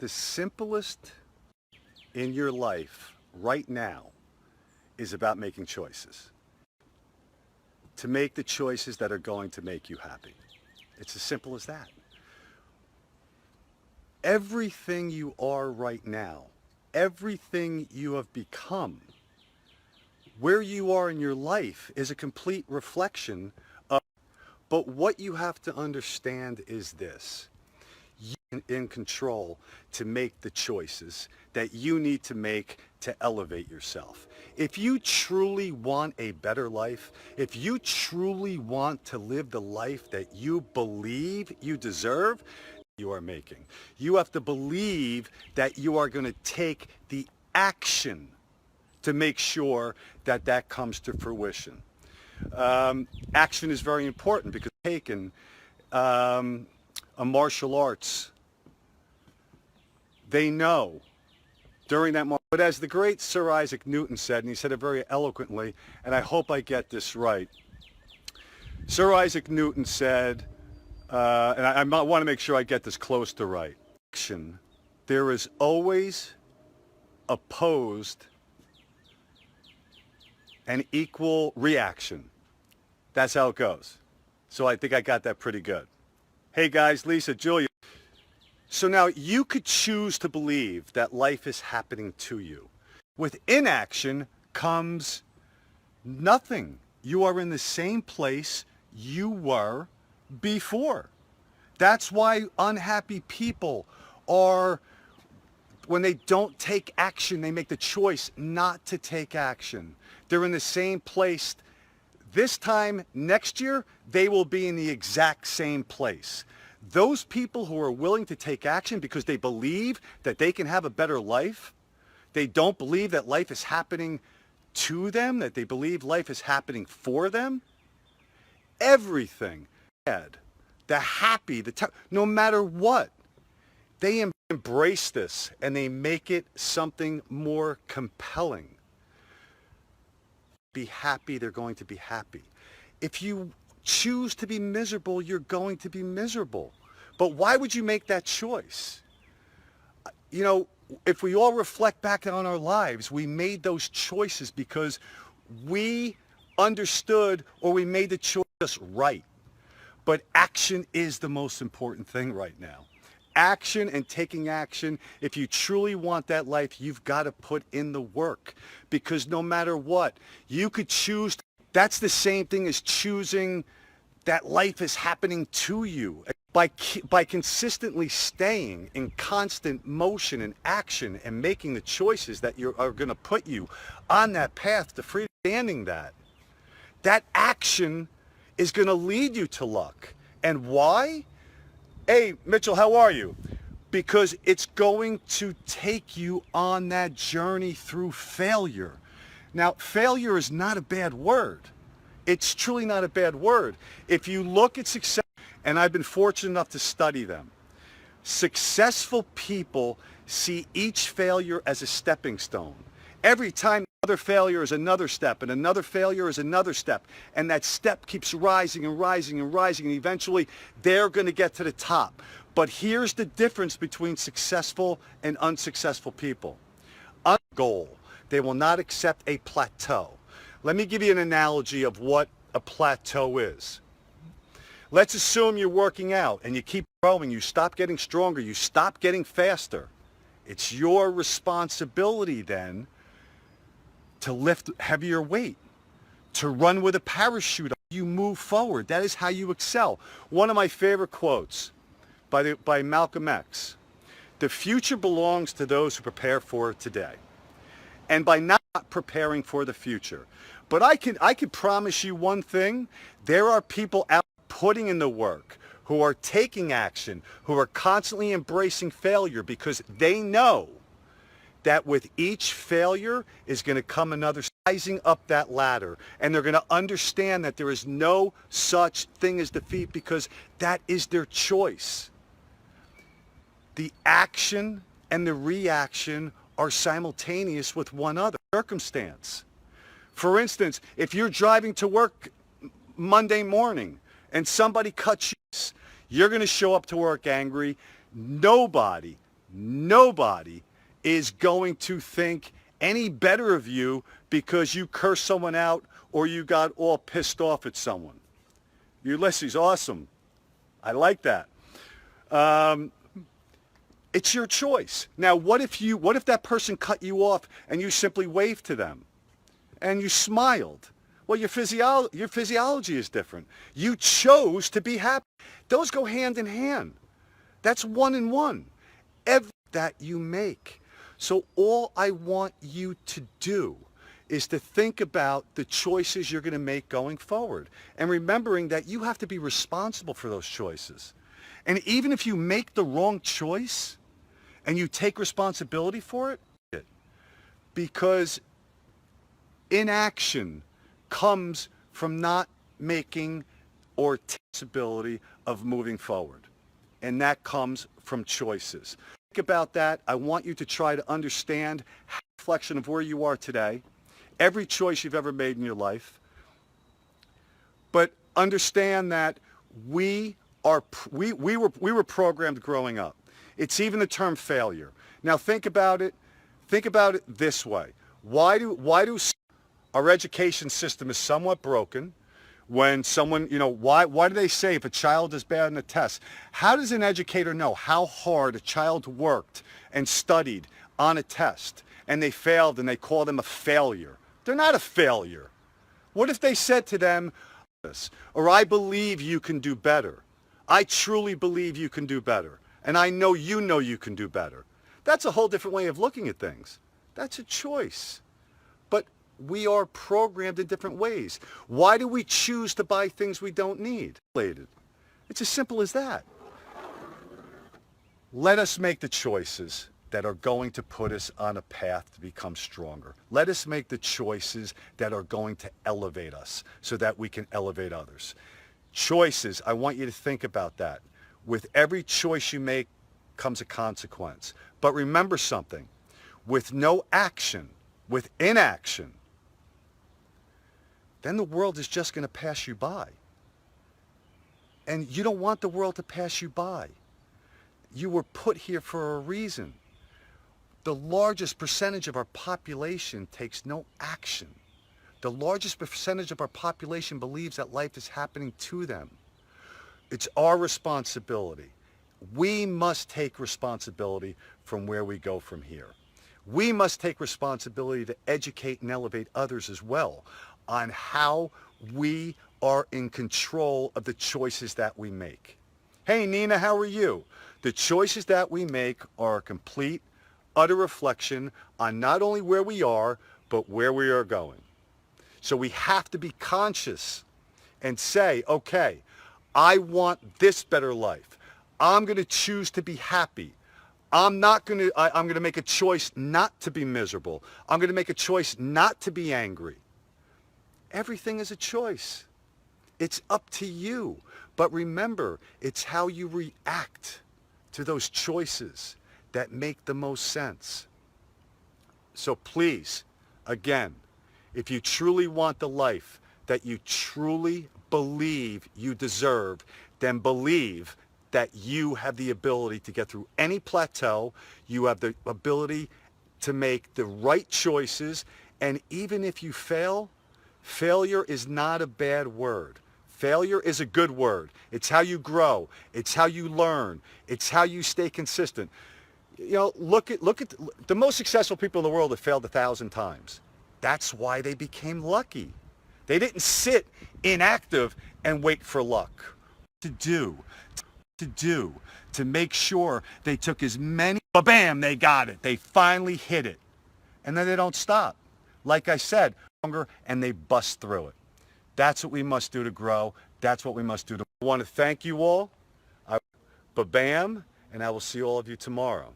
the simplest in your life right now is about making choices. To make the choices that are going to make you happy. It's as simple as that. Everything you are right now, everything you have become, where you are in your life is a complete reflection of, but what you have to understand is this. You're in control to make the choices that you need to make to elevate yourself. If you truly want a better life, if you truly want to live the life that you believe you deserve, you are making. You have to believe that you are going to take the action to make sure that that comes to fruition. Action is very important because taken a martial arts, they know during that moment. But as the great Sir Isaac Newton said, and he said it very eloquently, and I hope I get this right. Sir Isaac Newton said, and I want to make sure I get this close to right. Action, there is always opposed and equal reaction. That's how it goes. So I think I got that pretty good. Hey guys, Lisa, Julia. So now you could choose to believe that life is happening to you. With inaction comes nothing. You are in the same place you were before. That's why unhappy people are, when they don't take action, they make the choice not to take action. They're in the same place. This time next year, they will be in the exact same place. Those people who are willing to take action because they believe that they can have a better life, they don't believe that life is happening to them, that they believe life is happening for them, everything, the happy, no matter what, they embrace this and they make it something more compelling. Be happy, they're going to be happy. If you choose to be miserable, you're going to be miserable. But why would you make that choice? You know, if we all reflect back on our lives, we made those choices because we understood or we made the choice right. But action is the most important thing right now. Action and taking action. If you truly want that life, you've got to put in the work, because no matter what, you could choose. That's the same thing as choosing that life is happening to you. By consistently staying in constant motion and action and making the choices that are going to put you on that path to freedom, understanding that action is going to lead you to luck. And why? Hey, Mitchell, how are you? Because it's going to take you on that journey through failure. Now, failure is not a bad word. It's truly not a bad word. If you look at success, and I've been fortunate enough to study them, successful people see each failure as a stepping stone. Every time another failure is another step, and another failure is another step, and that step keeps rising and rising and rising, and eventually they're going to get to the top. But here's the difference between successful and unsuccessful people. On goal, they will not accept a plateau. Let me give you an analogy of what a plateau is. Let's assume you're working out and you keep growing, you stop getting stronger, you stop getting faster. It's your responsibility then to lift heavier weight, to run with a parachute. You move forward. That is how you excel. One of my favorite quotes by Malcolm X: the future belongs to those who prepare for it today. And by not preparing for the future. But I can promise you one thing: there are people out putting in the work, who are taking action, who are constantly embracing failure, because they know that with each failure is going to come another, rising up that ladder, and they're going to understand that there is no such thing as defeat, because that is their choice. The action and the reaction are simultaneous with one another. Circumstance. For instance, if you're driving to work Monday morning and somebody cuts you, you're going to show up to work angry. Nobody nobody is going to think any better of you because you cursed someone out or you got all pissed off at someone. Ulysses, awesome. I like that. It's your choice. Now, what if that person cut you off and you simply waved to them and you smiled? Well, your physiology is different. You chose to be happy. Those go hand in hand. That's one in one. Every that you make. So all I want you to do is to think about the choices you're going to make going forward. And remembering that you have to be responsible for those choices. And even if you make the wrong choice and you take responsibility for it, because inaction comes from not making or responsibility of moving forward. And that comes from choices. Think about that. I want you to try to understand a reflection of where you are today, every choice you've ever made in your life. But understand that we were programmed growing up. It's even the term failure. Now think about it this way. Why do our education system is somewhat broken? When someone, why do they say if a child is bad in a test? How does an educator know how hard a child worked and studied on a test and they failed and they call them a failure? They're not a failure. What if they said to them, or I believe you can do better. I truly believe you can do better. And I know you can do better. That's a whole different way of looking at things. That's a choice. But we are programmed in different ways. Why do we choose to buy things we don't need? It's as simple as that. Let us make the choices that are going to put us on a path to become stronger. Let us make the choices that are going to elevate us so that we can elevate others. Choices, I want you to think about that. With every choice you make comes a consequence. But remember something, with no action, with inaction, then the world is just going to pass you by. And you don't want the world to pass you by. You were put here for a reason. The largest percentage of our population takes no action. The largest percentage of our population believes that life is happening to them. It's our responsibility. We must take responsibility from where we go from here. We must take responsibility to educate and elevate others as well on how we are in control of the choices that we make. Hey Nina, how are you? The choices that we make are a complete, utter reflection on not only where we are, but where we are going. So we have to be conscious and say, okay, I want this better life. I'm going to choose to be happy. I'm going to make a choice not to be miserable. I'm going to make a choice not to be angry. Everything is a choice. It's up to you. But remember, it's how you react to those choices that make the most sense. So please, again, if you truly want the life that you truly believe you deserve, then believe that you have the ability to get through any plateau. You have the ability to make the right choices. And even if you fail, failure is not a bad word. Failure is a good word. It's how you grow. It's how you learn. It's how you stay consistent. Look at the most successful people in the world have failed 1,000 times. That's why they became lucky. They didn't sit inactive and wait for luck. To make sure they took as many, BABAM, they got it. They finally hit it. And then they don't stop. Like I said, and they bust through it. That's what we must do to grow. That's what we must do. I want to thank you all. BABAM, and I will see all of you tomorrow.